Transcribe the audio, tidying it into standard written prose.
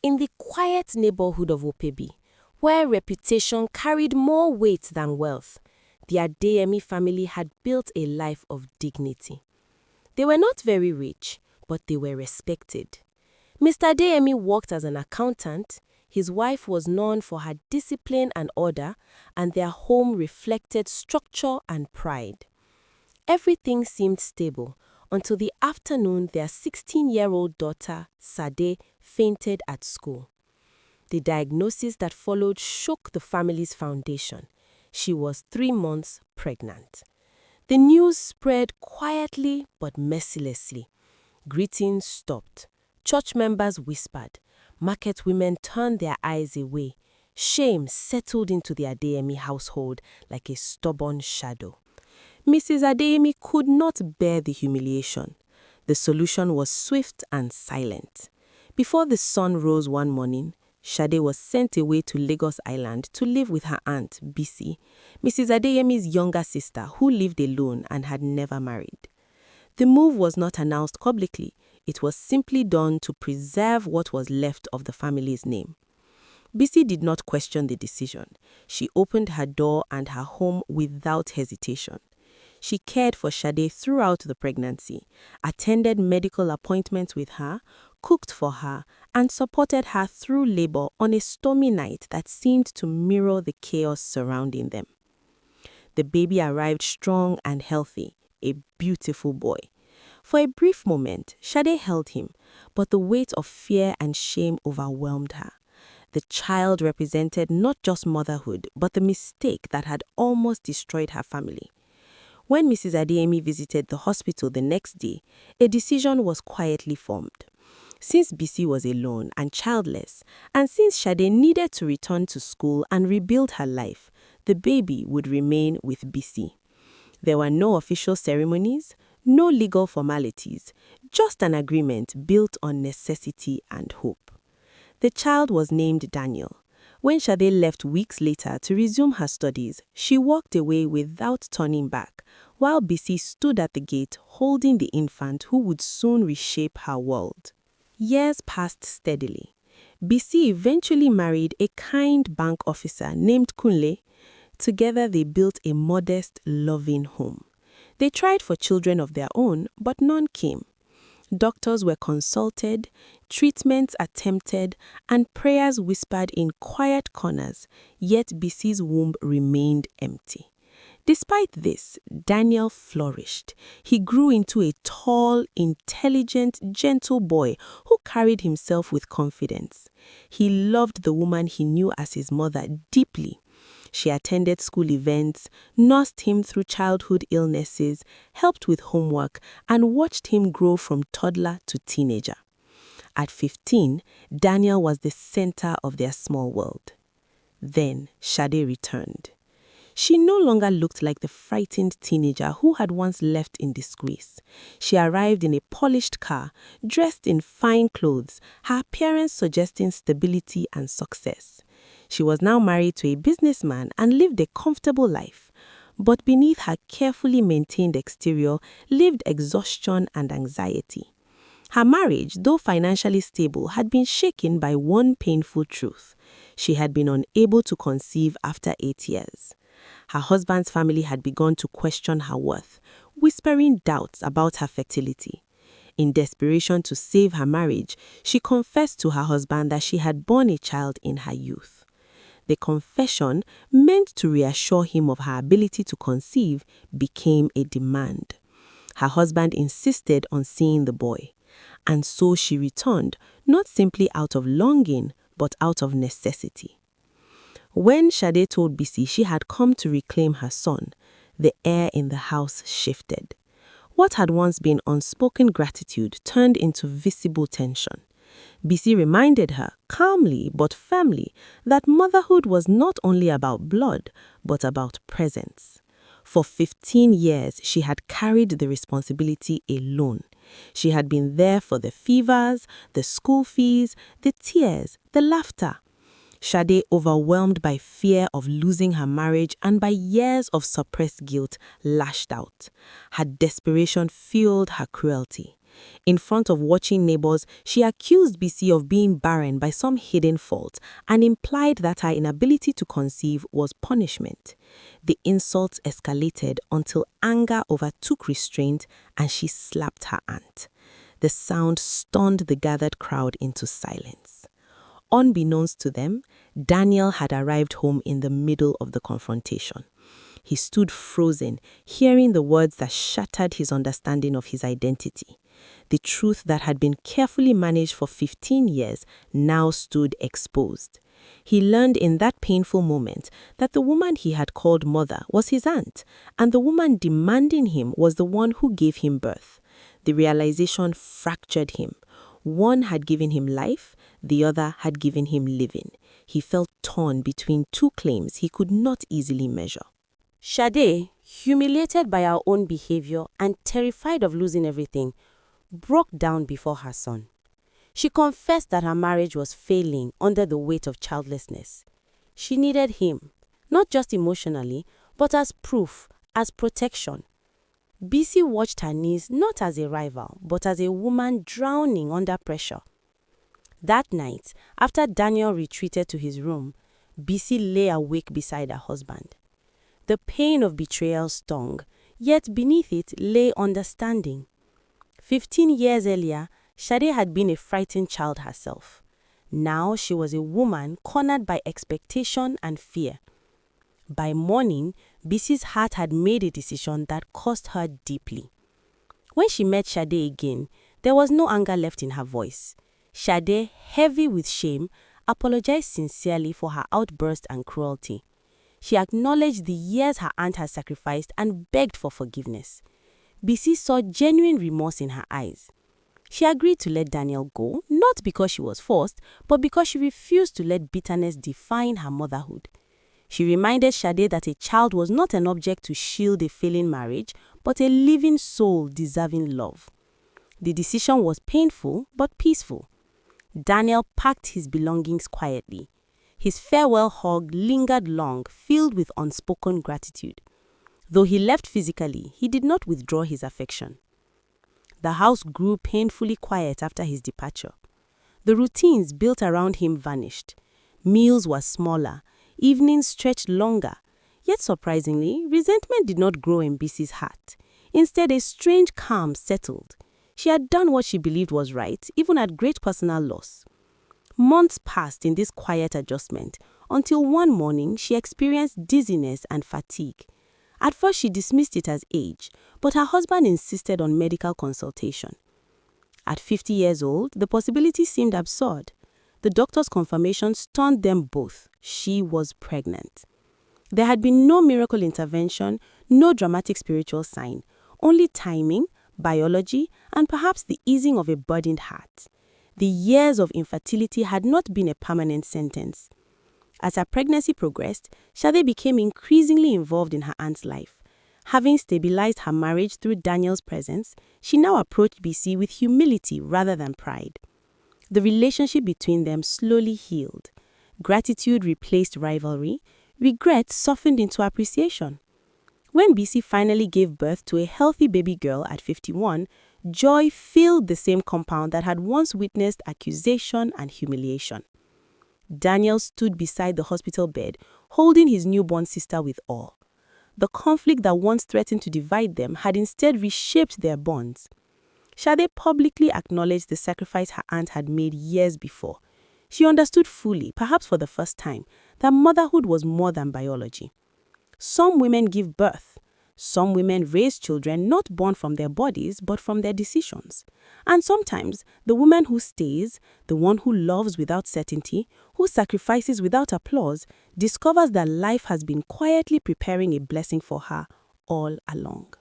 In the quiet neighborhood of Opebi, where reputation carried more weight than wealth, the Adeyemi family had built a life of dignity. They were not very rich, but they were respected. Mr. Adeyemi worked as an accountant, his wife was known for her discipline and order, and their home reflected structure and pride. Everything seemed stable until the afternoon their 16-year-old daughter, Sade, fainted at school. The diagnosis that followed shook the family's foundation. She was 3 months pregnant. The news spread quietly but mercilessly. Greetings stopped. Church members whispered. Market women turned their eyes away. Shame settled into the Adeyemi household like a stubborn shadow. Mrs. Adeyemi could not bear the humiliation. The solution was swift and silent. Before the sun rose one morning, Sade was sent away to Lagos Island to live with her aunt, Bisi, Mrs. Adeyemi's younger sister who lived alone and had never married. The move was not announced publicly. It was simply done to preserve what was left of the family's name. Bisi did not question the decision. She opened her door and her home without hesitation. She cared for Sade throughout the pregnancy, attended medical appointments with her, cooked for her, and supported her through labor on a stormy night that seemed to mirror the chaos surrounding them. The baby arrived strong and healthy, a beautiful boy. For a brief moment, Sade held him, but the weight of fear and shame overwhelmed her. The child represented not just motherhood, but the mistake that had almost destroyed her family. When Mrs. Adeyemi visited the hospital the next day, a decision was quietly formed. Since Bisi was alone and childless, and since Sade needed to return to school and rebuild her life, the baby would remain with Bisi. There were no official ceremonies, no legal formalities, just an agreement built on necessity and hope. The child was named Daniel. When Sade left weeks later to resume her studies, she walked away without turning back, while Bisi stood at the gate holding the infant who would soon reshape her world. Years passed steadily. Bisi eventually married a kind bank officer named Kunle. Together they built a modest, loving home. They tried for children of their own, but none came. Doctors were consulted, treatments attempted, and prayers whispered in quiet corners, yet Bisi's womb remained empty. Despite this, Daniel flourished. He grew into a tall, intelligent, gentle boy who carried himself with confidence. He loved the woman he knew as his mother deeply. She attended school events, nursed him through childhood illnesses, helped with homework, and watched him grow from toddler to teenager. At 15, Daniel was the center of their small world. Then Sade returned. She no longer looked like the frightened teenager who had once left in disgrace. She arrived in a polished car, dressed in fine clothes, her appearance suggesting stability and success. She was now married to a businessman and lived a comfortable life. But beneath her carefully maintained exterior lived exhaustion and anxiety. Her marriage, though financially stable, had been shaken by one painful truth. She had been unable to conceive after 8 years. Her husband's family had begun to question her worth, whispering doubts about her fertility. In desperation to save her marriage, she confessed to her husband that she had borne a child in her youth. The confession, meant to reassure him of her ability to conceive, became a demand. Her husband insisted on seeing the boy, and so she returned, not simply out of longing, but out of necessity. When Sade told Bisi she had come to reclaim her son, the air in the house shifted. What had once been unspoken gratitude turned into visible tension. Bisi reminded her, calmly but firmly, that motherhood was not only about blood, but about presence. For 15 years, she had carried the responsibility alone. She had been there for the fevers, the school fees, the tears, the laughter. Sade, overwhelmed by fear of losing her marriage and by years of suppressed guilt, lashed out. Her desperation fueled her cruelty. In front of watching neighbors, she accused Bisi of being barren by some hidden fault and implied that her inability to conceive was punishment. The insults escalated until anger overtook restraint and she slapped her aunt. The sound stunned the gathered crowd into silence. Unbeknownst to them, Daniel had arrived home in the middle of the confrontation. He stood frozen, hearing the words that shattered his understanding of his identity. The truth that had been carefully managed for 15 years now stood exposed. He learned in that painful moment that the woman he had called mother was his aunt, and the woman demanding him was the one who gave him birth. The realization fractured him. One had given him life, the other had given him living. He felt torn between two claims he could not easily measure. Sade, humiliated by her own behavior and terrified of losing everything, broke down before her son. She confessed that her marriage was failing under the weight of childlessness. She needed him, not just emotionally, but as proof, as protection. Bisi watched her niece not as a rival, but as a woman drowning under pressure. That night, after Daniel retreated to his room, Bisi lay awake beside her husband. The pain of betrayal stung, yet beneath it lay understanding. 15 years earlier, Sade had been a frightened child herself. Now she was a woman cornered by expectation and fear. By morning, Bisi's heart had made a decision that cost her deeply. When she met Sade again, there was no anger left in her voice. Sade, heavy with shame, apologized sincerely for her outburst and cruelty. She acknowledged the years her aunt had sacrificed and begged for forgiveness. Bisi saw genuine remorse in her eyes. She agreed to let Daniel go, not because she was forced, but because she refused to let bitterness define her motherhood. She reminded Sade that a child was not an object to shield a failing marriage, but a living soul deserving love. The decision was painful, but peaceful. Daniel packed his belongings quietly. His farewell hug lingered long, filled with unspoken gratitude. Though he left physically, he did not withdraw his affection. The house grew painfully quiet after his departure. The routines built around him vanished. Meals were smaller, evenings stretched longer. Yet surprisingly, resentment did not grow in Bisi's heart. Instead, a strange calm settled. She had done what she believed was right, even at great personal loss. Months passed in this quiet adjustment, until one morning she experienced dizziness and fatigue. At first she dismissed it as age, but her husband insisted on medical consultation. At 50 years old, the possibility seemed absurd. The doctor's confirmation stunned them both. She was pregnant. There had been no miracle intervention, no dramatic spiritual sign, only timing, biology, and perhaps the easing of a burdened heart. The years of infertility had not been a permanent sentence. As her pregnancy progressed, Sade became increasingly involved in her aunt's life. Having stabilized her marriage through Daniel's presence, she now approached Bisi with humility rather than pride. The relationship between them slowly healed. Gratitude replaced rivalry, regret softened into appreciation. When Bisi finally gave birth to a healthy baby girl at 51, joy filled the same compound that had once witnessed accusation and humiliation. Daniel stood beside the hospital bed, holding his newborn sister with awe. The conflict that once threatened to divide them had instead reshaped their bonds. Sade publicly acknowledged the sacrifice her aunt had made years before. She understood fully, perhaps for the first time, that motherhood was more than biology. Some women give birth. Some women raise children not born from their bodies, but from their decisions. And sometimes, the woman who stays, the one who loves without certainty, who sacrifices without applause, discovers that life has been quietly preparing a blessing for her all along.